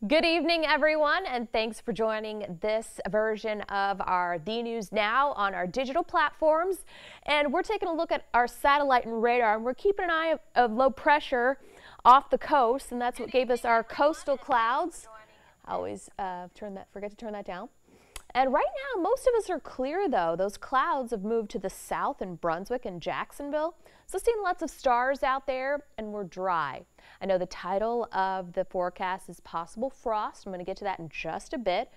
Good evening, everyone, and thanks for joining this version of our The News Now on our digital platforms. And we're taking a look at our satellite and radar, and we're keeping an eye of low pressure off the coast, and that's what gave us our coastal clouds. I always forget to turn that down. And right now, most of us are clear, though. Those clouds have moved to the south in Brunswick and Jacksonville. So seeing lots of stars out there, and we're dry. I know the title of the forecast is possible frost. I'm going to get to that in just a bit.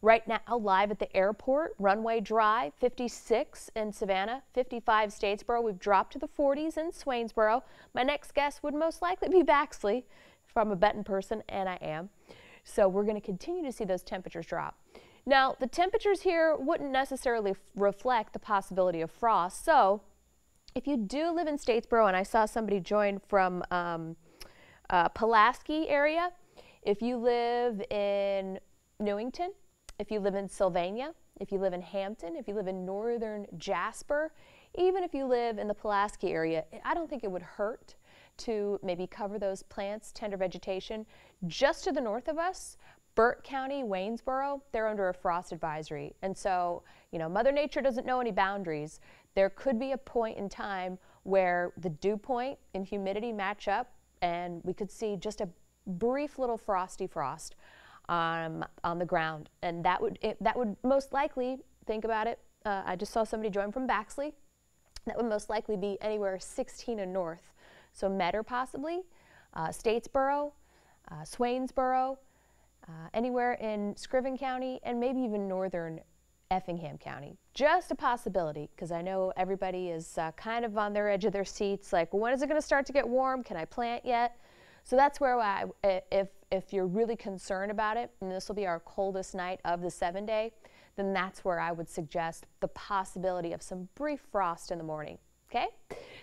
Right now, live at the airport, runway dry, 56 in Savannah, 55 Statesboro. We've dropped to the 40s in Swainsboro. My next guess would most likely be Baxley, if I'm a betting person, and I am. So we're going to continue to see those temperatures drop. Now, the temperatures here wouldn't necessarily reflect the possibility of frost. So if you do live in Statesboro, and I saw somebody join from Pulaski area, if you live in Newington, if you live in Sylvania, if you live in Hampton, if you live in northern Jasper, even if you live in the Pulaski area, I don't think it would hurt to maybe cover those plants, tender vegetation. Just to the north of us, Burt County, Waynesboro, they're under a frost advisory. And so, you know, Mother Nature doesn't know any boundaries. There could be a point in time where the dew point and humidity match up, and we could see just a brief little frosty frost on the ground. And that would most likely, think about it, I just saw somebody join from Baxley. That would most likely be anywhere 16 and north. So Metter possibly, Statesboro, Swainsboro, anywhere in Scriven County, and maybe even northern Effingham County. Just a possibility, because I know everybody is kind of on their edge of their seats, like, when is it going to start to get warm? Can I plant yet? So that's where if you're really concerned about it, and this will be our coldest night of the 7-day, then that's where I would suggest the possibility of some brief frost in the morning. Okay,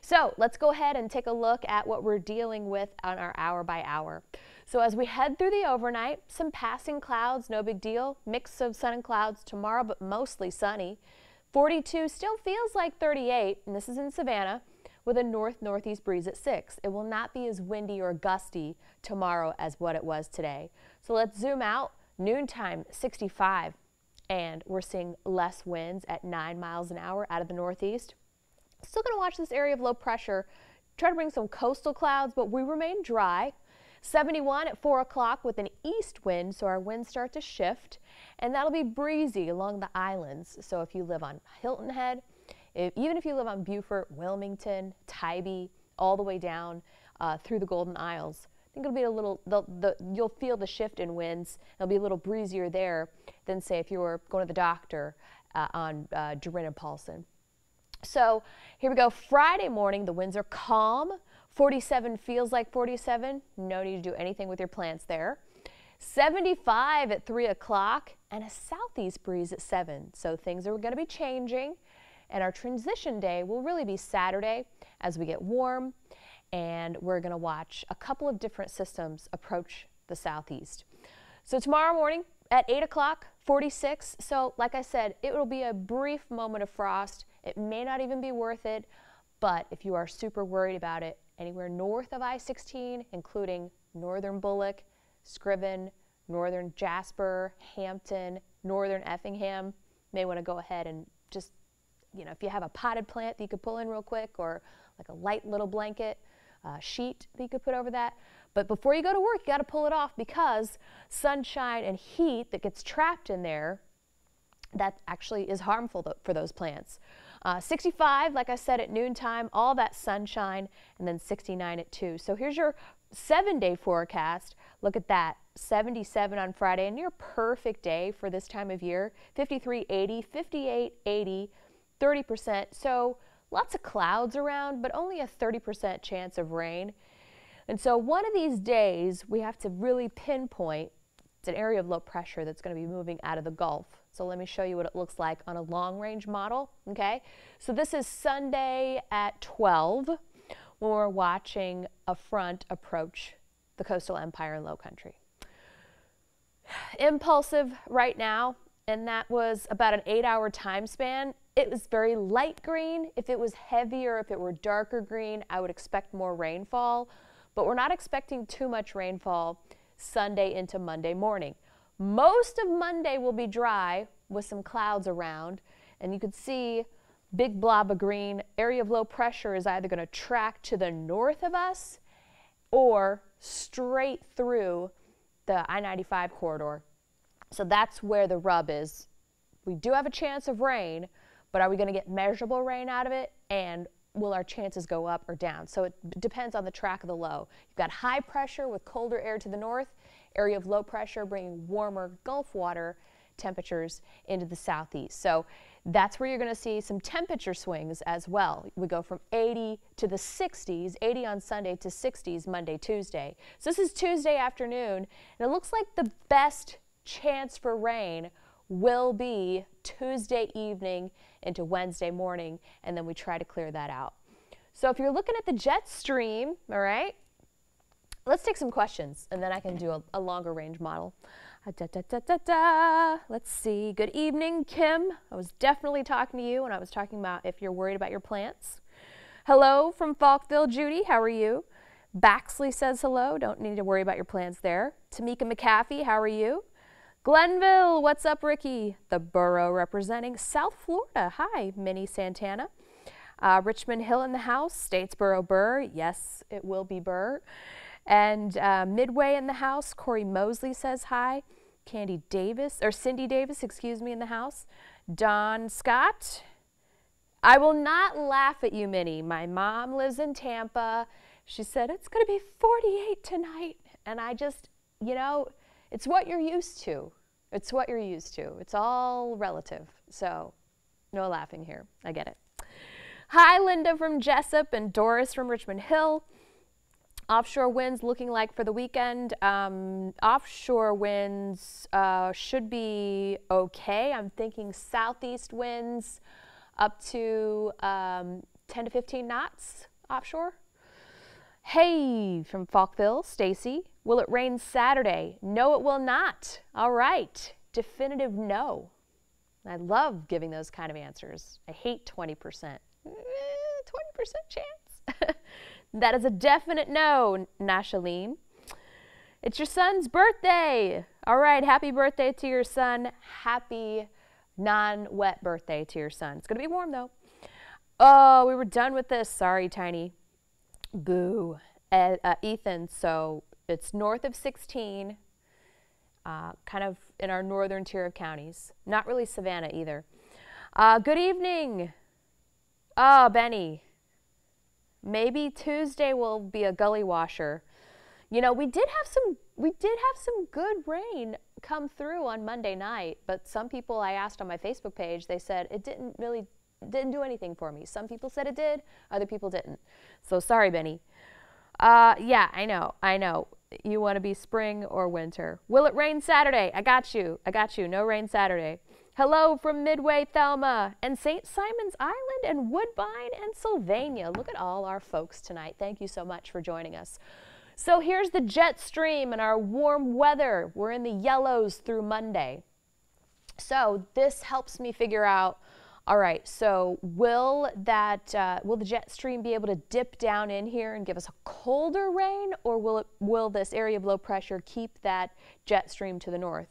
so let's go ahead and take a look at what we're dealing with on our hour by hour. So as we head through the overnight, some passing clouds, no big deal. Mix of sun and clouds tomorrow, but mostly sunny. 42 still feels like 38, and this is in Savannah, with a north-northeast breeze at 6. It will not be as windy or gusty tomorrow as what it was today. So let's zoom out. Noontime, 65, and we're seeing less winds at 9 miles an hour out of the northeast. Still going to watch this area of low pressure, try to bring some coastal clouds, but we remain dry. 71 at 4 o'clock with an east wind, so our winds start to shift, and that'll be breezy along the islands. So if you live on Hilton Head, even if you live on Beaufort, Wilmington, Tybee, all the way down through the Golden Isles, I think it'll be a little, you'll feel the shift in winds. It'll be a little breezier there than, say, if you were going to the doctor on Durin and Paulson. So here we go. Friday morning, the winds are calm. 47 feels like 47. No need to do anything with your plants there. 75 at 3 o'clock and a southeast breeze at 7. So things are going to be changing. And our transition day will really be Saturday as we get warm. And we're going to watch a couple of different systems approach the southeast. So tomorrow morning at 8 o'clock, 46. So like I said, it will be a brief moment of frost. It may not even be worth it, but if you are super worried about it, anywhere north of I-16, including northern Bullock, Scriven, northern Jasper, Hampton, northern Effingham, may want to go ahead and just, you know, if you have a potted plant that you could pull in real quick, or like a light little blanket sheet that you could put over that. But before you go to work, you got to pull it off, because sunshine and heat that gets trapped in there, that actually is harmful for those plants. 65, like I said, at noontime, all that sunshine, and then 69 at 2. So here's your 7-day forecast. Look at that, 77 on Friday, and your perfect day for this time of year. 53, 80, 58, 80, 30%. So lots of clouds around, but only a 30% chance of rain. And so one of these days, we have to really pinpoint, it's an area of low pressure that's going to be moving out of the Gulf. So let me show you what it looks like on a long-range model, okay? So this is Sunday at 12 when we're watching a front approach the coastal empire and low country. Impulsive right now, and that was about an 8-hour time span. It was very light green. If it was heavier, if it were darker green, I would expect more rainfall, but we're not expecting too much rainfall. Sunday into Monday morning. Most of Monday will be dry with some clouds around, and you can see big blob of green. Area of low pressure is either going to track to the north of us or straight through the I-95 corridor. So that's where the rub is. We do have a chance of rain, but are we going to get measurable rain out of it? And will our chances go up or down? So it depends on the track of the low. You've got high pressure with colder air to the north, area of low pressure bringing warmer Gulf water temperatures into the southeast. So that's where you're going to see some temperature swings as well. We go from 80 to the 60s, 80 on Sunday to 60s Monday, Tuesday. So this is Tuesday afternoon, and it looks like the best chance for rain will be Tuesday evening into Wednesday morning, and then we try to clear that out. So if you're looking at the jet stream, all right, let's take some questions, and then I can do a longer range model. Let's see. Good evening, Kim. I was definitely talking to you when I was talking about if you're worried about your plants. Hello from Falkville, Judy. How are you? Baxley says hello. Don't need to worry about your plants there. Tamika McAfee, how are you? Glenville, what's up, Ricky? The borough representing South Florida. Hi, Minnie Santana. Richmond Hill in the house. Statesboro Burr. Yes, it will be Burr. And Midway in the house. Corey Mosley says hi. Cindy Davis, excuse me, in the house. Don Scott. I will not laugh at you, Minnie. My mom lives in Tampa. She said, it's going to be 48 tonight. And I just, you know, it's what you're used to. It's what you're used to. It's all relative. So no laughing here. I get it. Hi, Linda from Jessup and Doris from Richmond Hill. Offshore winds looking like for the weekend. Offshore winds should be okay. I'm thinking southeast winds up to 10 to 15 knots offshore. Hey, from Falkville, Stacy. Will it rain Saturday? No, it will not. All right. Definitive no. I love giving those kind of answers. I hate 20%. 20% chance. That is a definite no, Nashaleen. It's your son's birthday. All right, happy birthday to your son. Happy non-wet birthday to your son. It's going to be warm, though. Oh, we were done with this. Sorry, Tiny. Boo. Ethan, so it's north of 16, kind of in our northern tier of counties. Not really Savannah either. Good evening. Oh, Benny. Maybe Tuesday will be a gully washer. You know, we did have some good rain come through on Monday night, but some people I asked on my Facebook page, they said it didn't do anything for me. Some people said it did, other people didn't. So sorry, Benny. Yeah, I know. You want to be spring or winter. Will it rain Saturday? I got you. No rain Saturday. Hello from Midway, Thelma, and St. Simon's Island, and Woodbine, and Sylvania. Look at all our folks tonight. Thank you so much for joining us. So here's the jet stream and our warm weather. We're in the yellows through Monday. So this helps me figure out, all right, so will the jet stream be able to dip down in here and give us a colder rain, or will this area of low pressure keep that jet stream to the north?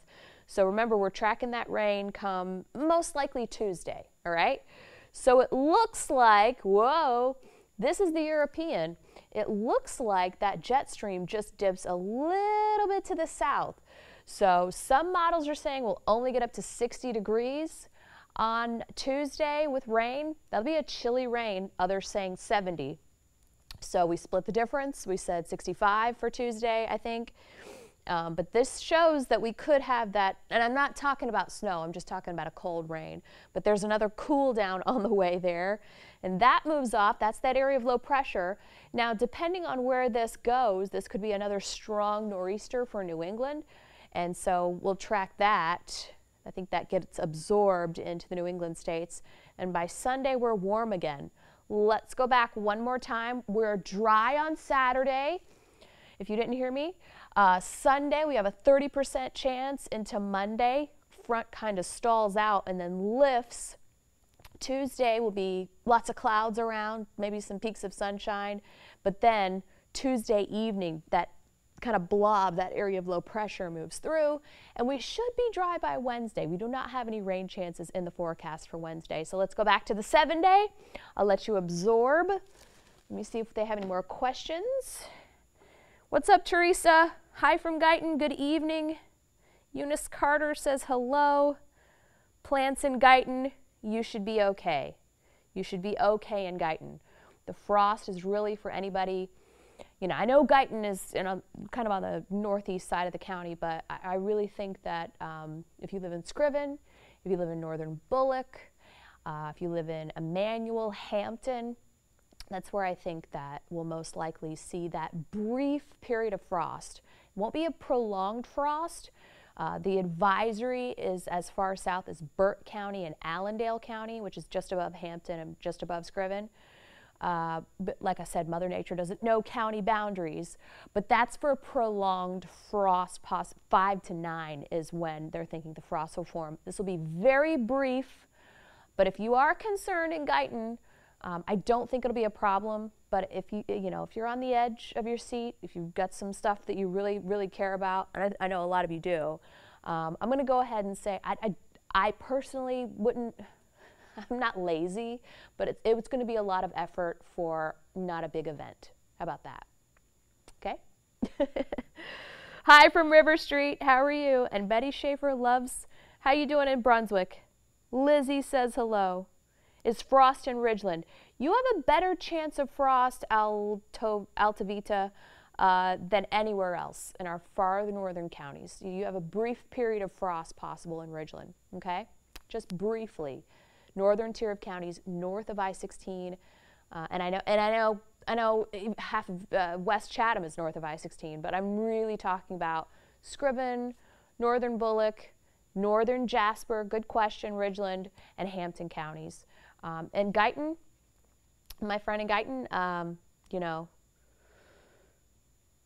So remember, we're tracking that rain come most likely Tuesday, all right? So it looks like, whoa, this is the European. It looks like that jet stream just dips a little bit to the south. So some models are saying we'll only get up to 60 degrees on Tuesday with rain. That'll be a chilly rain. Others saying 70. So we split the difference. We said 65 for Tuesday, I think. But this shows that we could have that, and I'm not talking about snow, I'm just talking about a cold rain. But there's another cool down on the way there, and that moves off. That's that area of low pressure. Now, depending on where this goes, this could be another strong nor'easter for New England, and so we'll track that. I think that gets absorbed into the New England states, and by Sunday, we're warm again. Let's go back one more time. We're dry on Saturday, if you didn't hear me. Sunday, we have a 30% chance into Monday. Front kind of stalls out and then lifts. Tuesday will be lots of clouds around, maybe some peaks of sunshine. But then Tuesday evening, that kind of blob, that area of low pressure moves through, and we should be dry by Wednesday. We do not have any rain chances in the forecast for Wednesday. So let's go back to the 7-day. I'll let you absorb. Let me see if they have any more questions. What's up, Teresa? Hi from Guyton. Good evening. Eunice Carter says hello. Plants in Guyton, you should be okay. You should be okay in Guyton. The frost is really for anybody. You know, I know Guyton is kind of on the northeast side of the county, but I really think that if you live in Scriven, if you live in northern Bullock, if you live in Emmanuel, Hampton, that's where I think that we'll most likely see that brief period of frost. It won't be a prolonged frost. The advisory is as far south as Burt County and Allendale County, which is just above Hampton and just above Scriven. But like I said, Mother Nature doesn't know county boundaries, but that's for prolonged frost. 5 to 9 is when they're thinking the frost will form. This will be very brief, but if you are concerned in Guyton, I don't think it'll be a problem. But if if you're on the edge of your seat, if you've got some stuff that you really, really care about, and I know a lot of you do, I'm going to go ahead and say I personally wouldn't. I'm not lazy, but it's going to be a lot of effort for not a big event. How about that? Okay. Hi from River Street. How are you? And Betty Schaefer loves. How you doing in Brunswick? Lizzie says hello. Is frost in Ridgeland? You have a better chance of frost, Alta Vita, than anywhere else in our far northern counties. You have a brief period of frost possible in Ridgeland. Okay, just briefly. Northern tier of counties north of I-16, and I know half of West Chatham is north of I-16, but I'm really talking about Scriven, northern Bullock, northern Jasper, good question, Ridgeland, and Hampton counties. And Guyton, my friend in Guyton,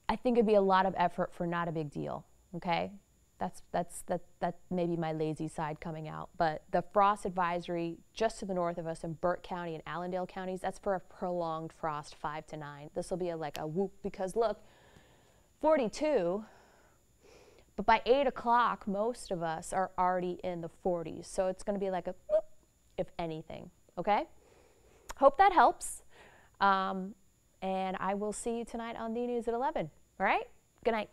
I think it'd be a lot of effort for not a big deal. Okay. That may be my lazy side coming out, but the frost advisory just to the north of us in Burt County and Allendale counties, that's for a prolonged frost 5 to 9. This will be like a whoop because look, 42, but by 8 o'clock, most of us are already in the 40s. So it's going to be like a whoop, if anything. Okay. Hope that helps. And I will see you tonight on the news at 11. All right. Good night.